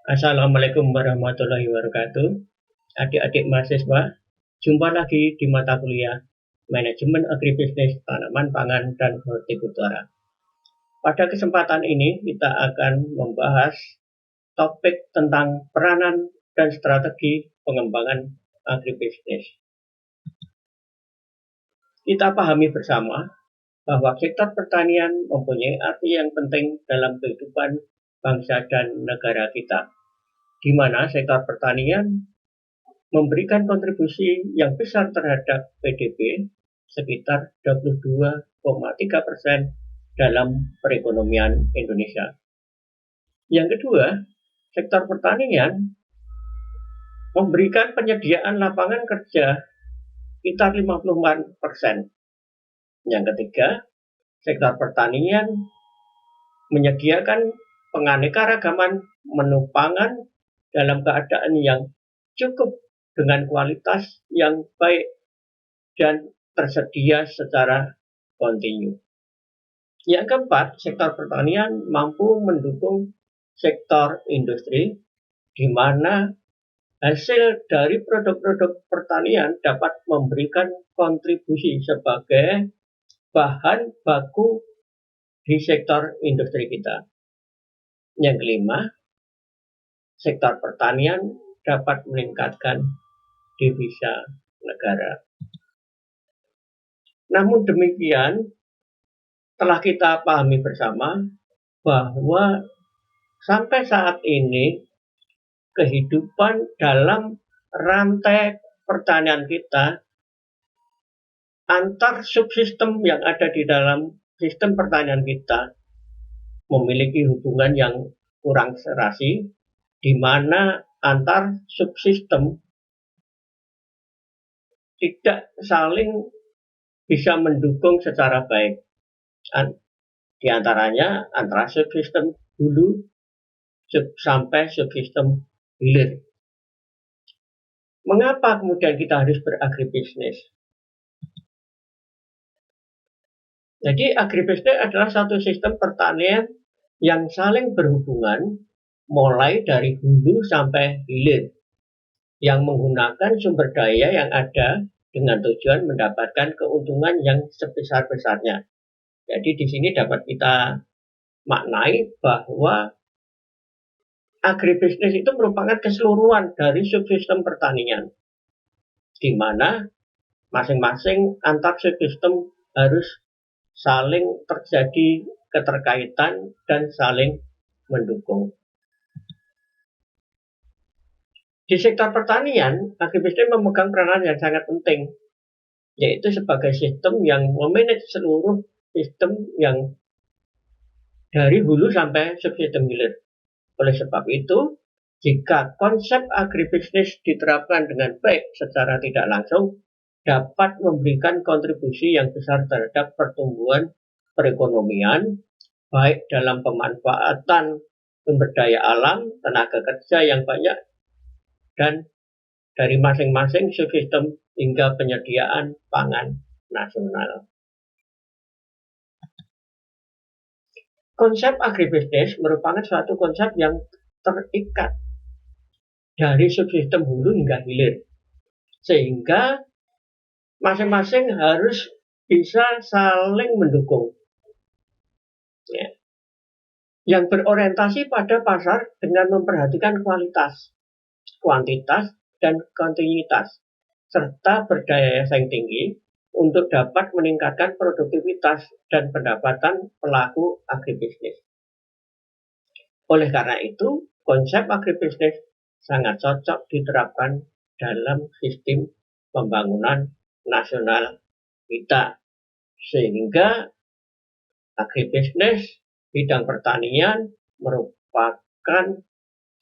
Assalamualaikum warahmatullahi wabarakatuh. Adik-adik mahasiswa, jumpa lagi di mata kuliah Manajemen Agribisnis Tanaman Pangan dan Hortikultura. Pada kesempatan ini kita akan membahas topik tentang peranan dan strategi pengembangan agribisnis. Kita pahami bersama bahwa sektor pertanian mempunyai arti yang penting dalam kehidupan bangsa dan negara kita, di mana sektor pertanian memberikan kontribusi yang besar terhadap PDB sekitar 22,3% dalam perekonomian Indonesia. Yang kedua, sektor pertanian memberikan penyediaan lapangan kerja sekitar 54%. Yang ketiga, sektor pertanian menyediakan penganekaragaman menu pangan dalam keadaan yang cukup dengan kualitas yang baik dan tersedia secara kontinu. Yang keempat, sektor pertanian mampu mendukung sektor industri, di mana hasil dari produk-produk pertanian dapat memberikan kontribusi sebagai bahan baku di sektor industri kita. Yang kelima, sektor pertanian dapat meningkatkan devisa negara. Namun demikian, telah kita pahami bersama bahwa sampai saat ini kehidupan dalam rantai pertanian kita, antar subsistem yang ada di dalam sistem pertanian kita memiliki hubungan yang kurang serasi, di mana antar subsistem tidak saling bisa mendukung secara baik. Di antaranya antara subsistem hulu sampai subsistem hilir. Mengapa kemudian kita harus beragribisnis? Jadi agribisnis adalah satu sistem pertanian yang saling berhubungan mulai dari hulu sampai hilir, yang menggunakan sumber daya yang ada dengan tujuan mendapatkan keuntungan yang sebesar-besarnya. Jadi di sini dapat kita maknai bahwa agribisnis itu merupakan keseluruhan dari subsistem pertanian, di mana masing-masing antar subsistem harus saling terjadi keterkaitan dan saling mendukung. Di sektor pertanian, agribisnis memegang peranan yang sangat penting, yaitu sebagai sistem yang memanage seluruh sistem yang dari hulu sampai subsistem hilir. Oleh sebab itu, jika konsep agribisnis diterapkan dengan baik secara tidak langsung, dapat memberikan kontribusi yang besar terhadap pertumbuhan perekonomian, baik dalam pemanfaatan sumber daya alam, tenaga kerja yang banyak, dan dari masing-masing subsistem hingga penyediaan pangan nasional. Konsep agribisnis merupakan suatu konsep yang terikat dari subsistem hulu hingga hilir, sehingga masing-masing harus bisa saling mendukung, yang berorientasi pada pasar dengan memperhatikan kualitas, kuantitas, dan kontinuitas, serta berdaya saing tinggi untuk dapat meningkatkan produktivitas dan pendapatan pelaku agribisnis. Oleh karena itu, konsep agribisnis sangat cocok diterapkan dalam sistem pembangunan nasional kita, sehingga agribisnis bidang pertanian merupakan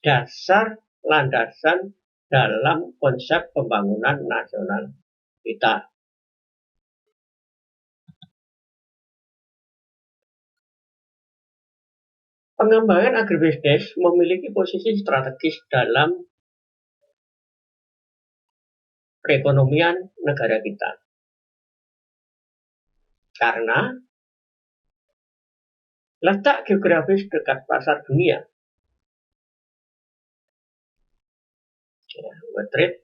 dasar landasan dalam konsep pembangunan nasional kita. Pengembangan agribisnis memiliki posisi strategis dalam perekonomian negara kita, karena letak geografis dekat pasar dunia global trade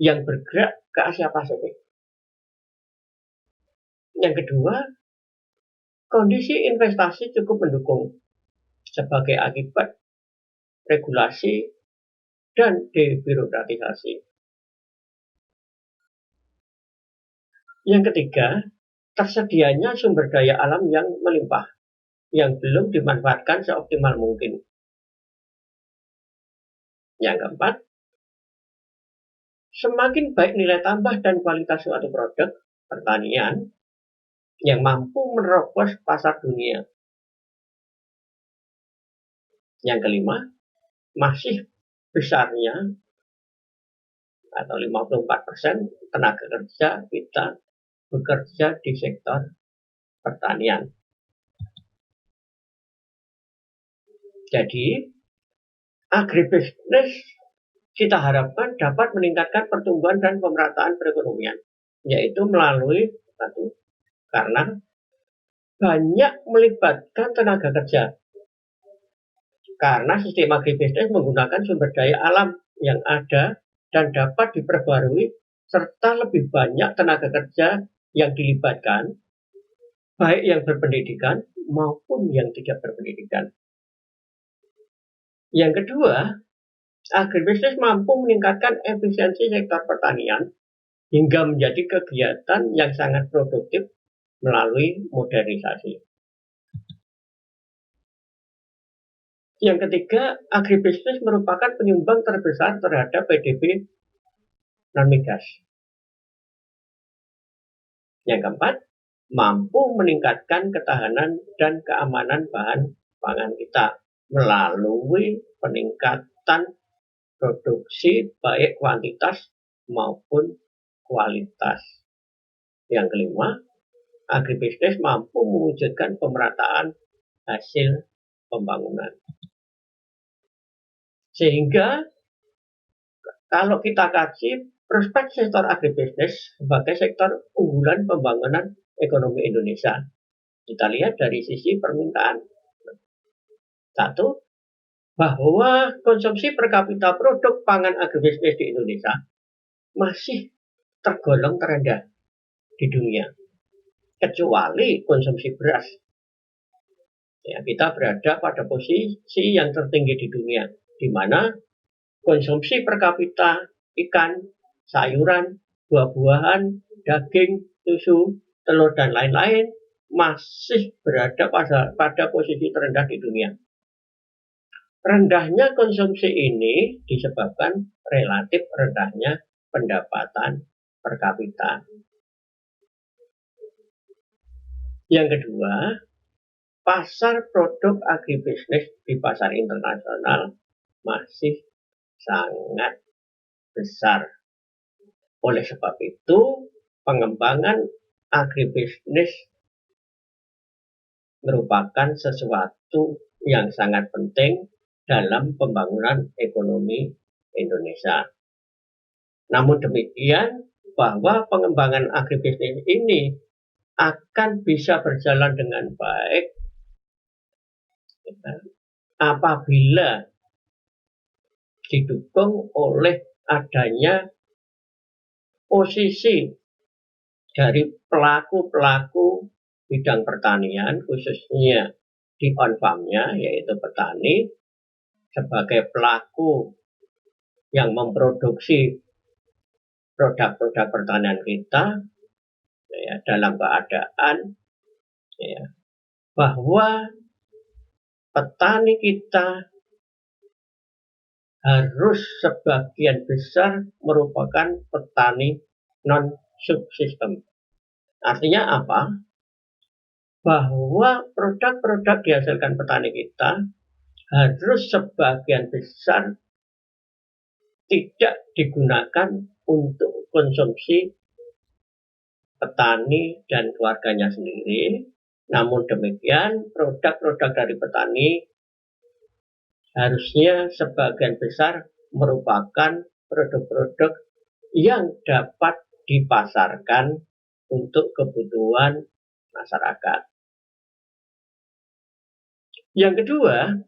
yang bergerak ke Asia Pasifik. Yang kedua, kondisi investasi cukup mendukung sebagai akibat regulasi dan debirokratisasi. Yang ketiga, tersedianya sumber daya alam yang melimpah, yang belum dimanfaatkan seoptimal mungkin. Yang keempat, semakin baik nilai tambah dan kualitas suatu produk pertanian yang mampu menerobos pasar dunia. Yang kelima, masih besarnya atau 54% tenaga kerja kita bekerja di sektor pertanian. Jadi, agribisnis kita harapkan dapat meningkatkan pertumbuhan dan pemerataan perekonomian, yaitu melalui satu, karena banyak melibatkan tenaga kerja. Karena sistem agribisnis menggunakan sumber daya alam yang ada dan dapat diperbarui, serta lebih banyak tenaga kerja yang dilibatkan, baik yang berpendidikan maupun yang tidak berpendidikan. Yang kedua, agribisnis mampu meningkatkan efisiensi sektor pertanian hingga menjadi kegiatan yang sangat produktif melalui modernisasi. Yang ketiga, agribisnis merupakan penyumbang terbesar terhadap PDB non-migas. Yang keempat, mampu meningkatkan ketahanan dan keamanan bahan pangan kita melalui peningkatan produksi baik kuantitas maupun kualitas. Yang kelima, agribisnis mampu mewujudkan pemerataan hasil pembangunan. Sehingga kalau kita kaji prospek sektor agribisnis sebagai sektor unggulan pembangunan ekonomi Indonesia, kita lihat dari sisi permintaan. Satu, bahwa konsumsi per kapita produk pangan agribisnis di Indonesia masih tergolong terendah di dunia, kecuali konsumsi beras. Ya, kita berada pada posisi yang tertinggi di dunia, di mana konsumsi per kapita ikan, sayuran, buah-buahan, daging, susu, telur, dan lain-lain masih berada pada posisi terendah di dunia. Rendahnya konsumsi ini disebabkan relatif rendahnya pendapatan per kapita. Yang kedua, pasar produk agribisnis di pasar internasional masih sangat besar. Oleh sebab itu, pengembangan agribisnis merupakan sesuatu yang sangat penting dalam pembangunan ekonomi Indonesia. Namun demikian, bahwa pengembangan agribisnis ini akan bisa berjalan dengan baik apabila didukung oleh adanya posisi dari pelaku-pelaku bidang pertanian, khususnya di on-farm-nya, yaitu petani, sebagai pelaku yang memproduksi produk-produk pertanian kita, ya, dalam keadaan ya, bahwa petani kita harus sebagian besar merupakan petani non-subsisten. Artinya apa? Bahwa produk-produk dihasilkan petani kita harus sebagian besar tidak digunakan untuk konsumsi petani dan keluarganya sendiri. Namun demikian, produk-produk dari petani harusnya sebagian besar merupakan produk-produk yang dapat dipasarkan untuk kebutuhan masyarakat. Yang kedua,